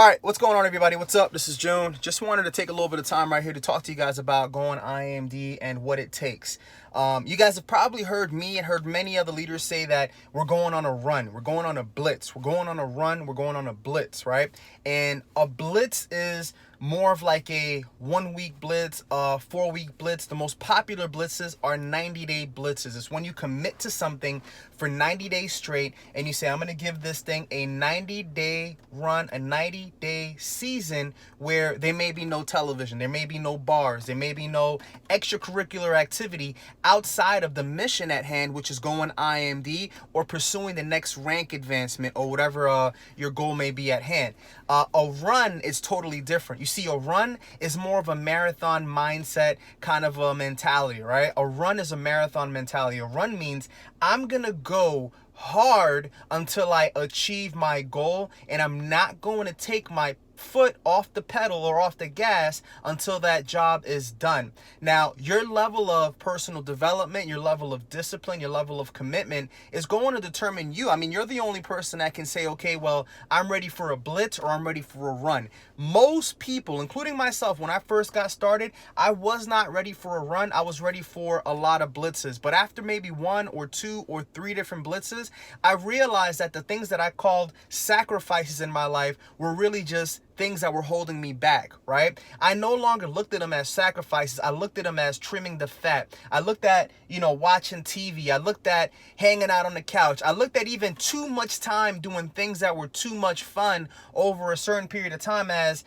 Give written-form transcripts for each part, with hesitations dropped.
All right, what's going on, everybody? What's up? This is June. Just wanted to take a little bit of time right here to talk to you guys about going IMD and what it takes. You guys have probably heard me and heard many other leaders say that we're going on a run, we're going on a blitz, we're going on a run, we're going on a blitz, right? And a blitz is more of like a 1 week blitz, 4 week blitz. The most popular blitzes are 90-day blitzes. It's when you commit to something for 90 days straight and you say, I'm going to give this thing a 90-day run, a 90-day season where there may be no television, there may be no bars, there may be no extracurricular activity outside of the mission at hand, which is going IMD or pursuing the next rank advancement or whatever your goal may be at hand. A run is totally different. You see, a run is more of a marathon mindset kind of a mentality, right? A run is a marathon mentality. A run means I'm going to go hard until I achieve my goal, and I'm not going to take my foot off the pedal or off the gas until that job is done. Now, your level of personal development, your level of discipline, your level of commitment is going to determine you. I mean, you're the only person that can say, okay, well, I'm ready for a blitz or I'm ready for a run. Most people, including myself, when I first got started, I was not ready for a run. I was ready for a lot of blitzes. But after maybe 1 or 2 or 3 different blitzes, I realized that the things that I called sacrifices in my life were really just things that were holding me back, right? I no longer looked at them as sacrifices. I looked at them as trimming the fat. I looked at, watching TV. I looked at hanging out on the couch. I looked at even too much time doing things that were too much fun over a certain period of time as,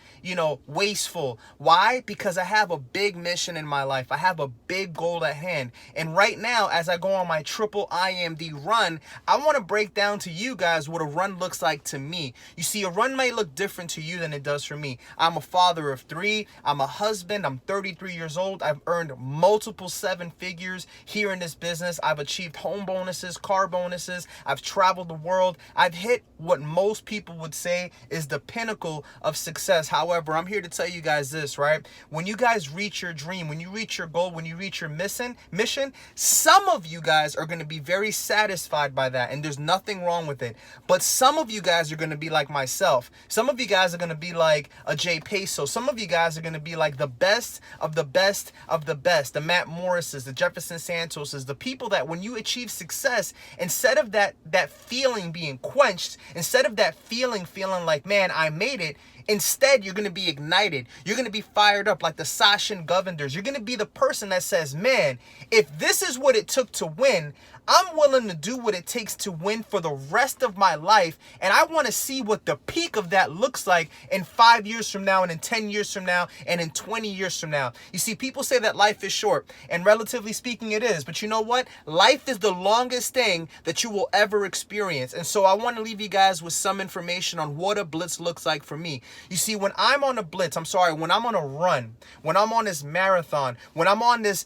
wasteful. Why? Because I have a big mission in my life. I have a big goal at hand. And right now, as I go on my triple IMD run, I want to break down to you guys what a run looks like to me. You see, a run may look different to you than it does for me. I'm a father of 3. I'm a husband. I'm 33 years old. I've earned multiple 7 figures here in this business. I've achieved home bonuses, car bonuses. I've traveled the world. I've hit what most people would say is the pinnacle of success. However, I'm here to tell you guys this, right? When you guys reach your dream, when you reach your goal, when you reach your mission, some of you guys are going to be very satisfied by that, and there's nothing wrong with it. But some of you guys are going to be like myself. Some of you guys are going to be like a Jay Peso. Some of you guys are going to be like the best of the best of the best, the Matt Morrises, the Jefferson Santoses, the people that when you achieve success, instead of that feeling being quenched, instead of that feeling like, man, I made it, instead, you're going to be ignited. You're going to be fired up like the Sachin Govinders. You're going to be the person that says, man, if this is what it took to win, I'm willing to do what it takes to win for the rest of my life. And I want to see what the peak of that looks like in 5 years from now, and in 10 years from now, and in 20 years from now. You see, people say that life is short, and relatively speaking, it is. But you know what? Life is the longest thing that you will ever experience. And so I want to leave you guys with some information on what a blitz looks like for me. You see, when I'm on a blitz, when I'm on a run, when I'm on this marathon, when I'm on this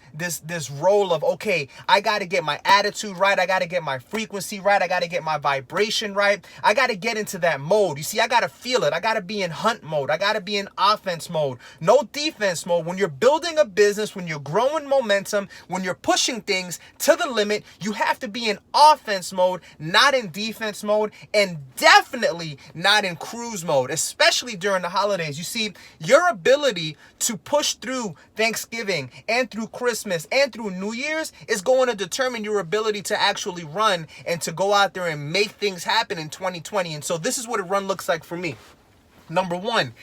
roll of, okay, I got to get my attitude right, I got to get my frequency right, I got to get my vibration right, I got to get into that mode. You see, I got to feel it. I got to be in hunt mode. I got to be in offense mode, no defense mode. When you're building a business, when you're growing momentum, when you're pushing things to the limit, you have to be in offense mode, not in defense mode, and definitely not in cruise mode, especially during the holidays. You see, your ability to push through Thanksgiving and through Christmas and through New Year's is going to determine your ability to actually run and to go out there and make things happen in 2020. And so this is what a run looks like for me. Number 1,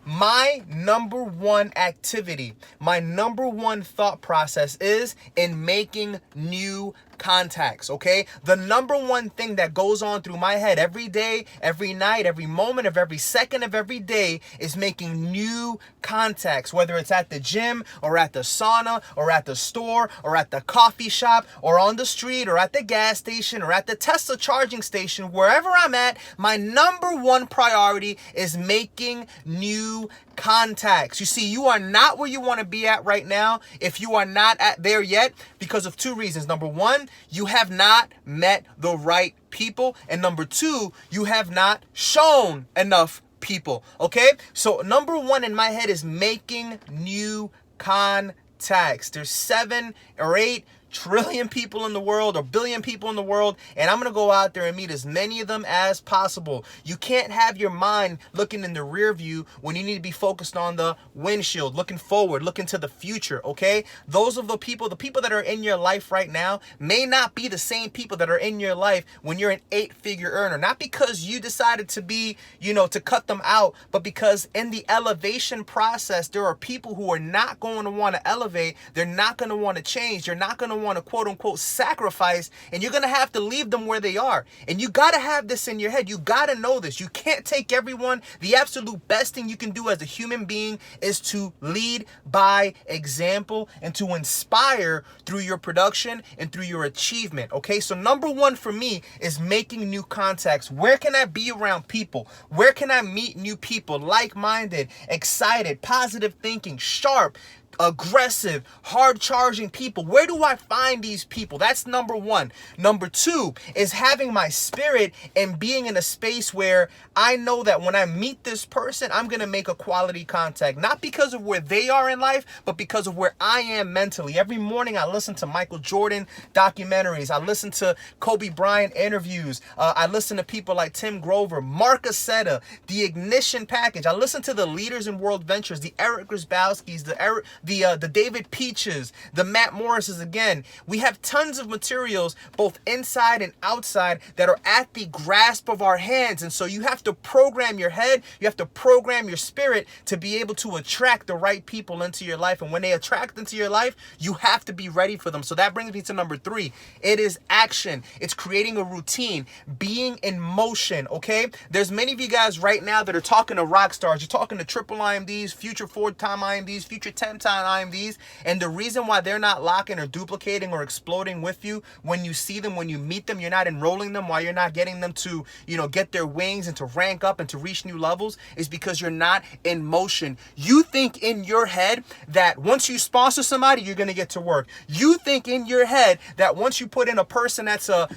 my number 1 activity, my number 1 thought process is in making new contacts, okay? The number 1 thing that goes on through my head every day, every night, every moment of every second of every day is making new contacts, whether it's at the gym or at the sauna or at the store or at the coffee shop or on the street or at the gas station or at the Tesla charging station, wherever I'm at, my number 1 priority is making new contacts. You see, you are not where you want to be at right now if you are not at there yet because of 2 reasons. Number 1, you have not met the right people. And number 2, you have not shown enough people. Okay? So number 1 in my head is making new contacts. There's 7 or 8 trillion people in the world or billion people in the world, and I'm going to go out there and meet as many of them as possible. You can't have your mind looking in the rear view when you need to be focused on the windshield, looking forward, looking to the future, okay? Those of the people that are in your life right now may not be the same people that are in your life when you're an 8-figure earner. Not because you decided to be, to cut them out, but because in the elevation process, there are people who are not going to want to elevate. They're not going to want to change. They're not going to want to quote unquote sacrifice, and you're going to have to leave them where they are. And you got to have this in your head. You got to know this. You can't take everyone. The absolute best thing you can do as a human being is to lead by example and to inspire through your production and through your achievement. Okay, so number one for me is making new contacts. Where can I be around people? Where can I meet new people, like-minded, excited, positive thinking, sharp, aggressive, hard charging people? Where do I find these people? That's number one. Number two is having my spirit and being in a space where I know that when I meet this person, I'm going to make a quality contact, not because of where they are in life, but because of where I am mentally. Every morning I listen to Michael Jordan documentaries. I listen to Kobe Bryant interviews. I listen to people like Tim Grover, Mark Aceta, the Ignition Package. I listen to the leaders in World Ventures, the Eric Grabowskis, the David Peaches, the Matt Morrises. Again, we have tons of materials, both inside and outside, that are at the grasp of our hands. And so you have to program your head, you have to program your spirit to be able to attract the right people into your life. And when they attract into your life, you have to be ready for them. So that brings me to number three. It is action. It's creating a routine, being in motion, okay? There's many of you guys right now that are talking to rock stars. You're talking to triple IMDs, future 4-time IMDs, future 10-time IMDs, and the reason why they're not locking or duplicating or exploding with you when you see them, when you meet them, you're not enrolling them, why you're not getting them to, get their wings and to rank up and to reach new levels, is because you're not in motion. You think in your head that once you sponsor somebody, you're going to get to work. You think in your head that once you put in a person that's a,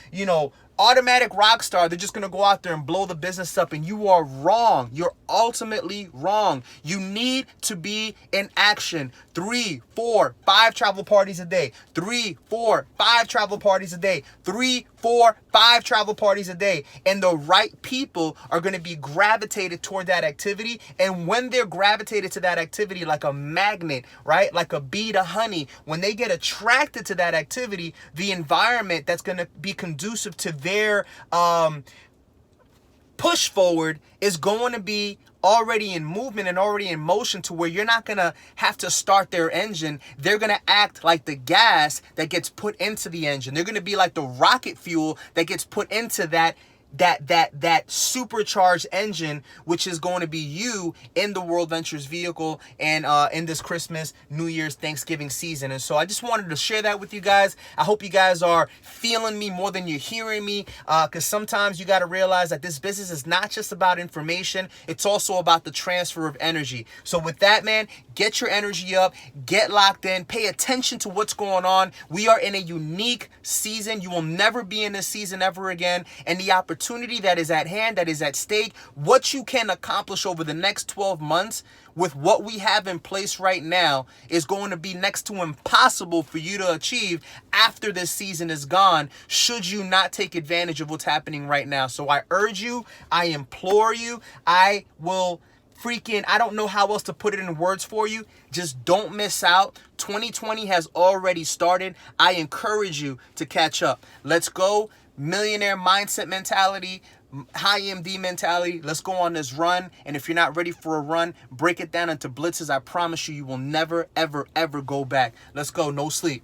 automatic rock star, they're just going to go out there and blow the business up, and you are wrong. You're ultimately wrong. You need to be in action. 3, 4, 5 travel parties a day. 3, 4, 5 travel parties a day. 3, 4, 5 travel parties a day. And the right people are going to be gravitated toward that activity. And when they're gravitated to that activity like a magnet, right? Like a bee to honey, when they get attracted to that activity, the environment that's going to be conducive to their push forward is going to be already in movement and already in motion, to where you're not going to have to start their engine. They're going to act like the gas that gets put into the engine. They're going to be like the rocket fuel that gets put into that supercharged engine, which is going to be you in the World Ventures vehicle and in this Christmas, New Year's, Thanksgiving season. And so I just wanted to share that with you guys. I hope you guys are feeling me more than you're hearing me, because sometimes you got to realize that this business is not just about information, it's also about the transfer of energy. So with that, man, get your energy up, get locked in, pay attention to what's going on. We are in a unique season. You will never be in this season ever again. And the opportunity that is at hand, that is at stake, what you can accomplish over the next 12 months with what we have in place right now is going to be next to impossible for you to achieve after this season is gone, should you not take advantage of what's happening right now. So I urge you, I implore you, I don't know how else to put it in words for you. Just don't miss out. 2020 has already started. I encourage you to catch up. Let's go. Millionaire mindset mentality, high MD mentality. Let's go on this run. And if you're not ready for a run, break it down into blitzes. I promise you, you will never, ever, ever go back. Let's go. No sleep.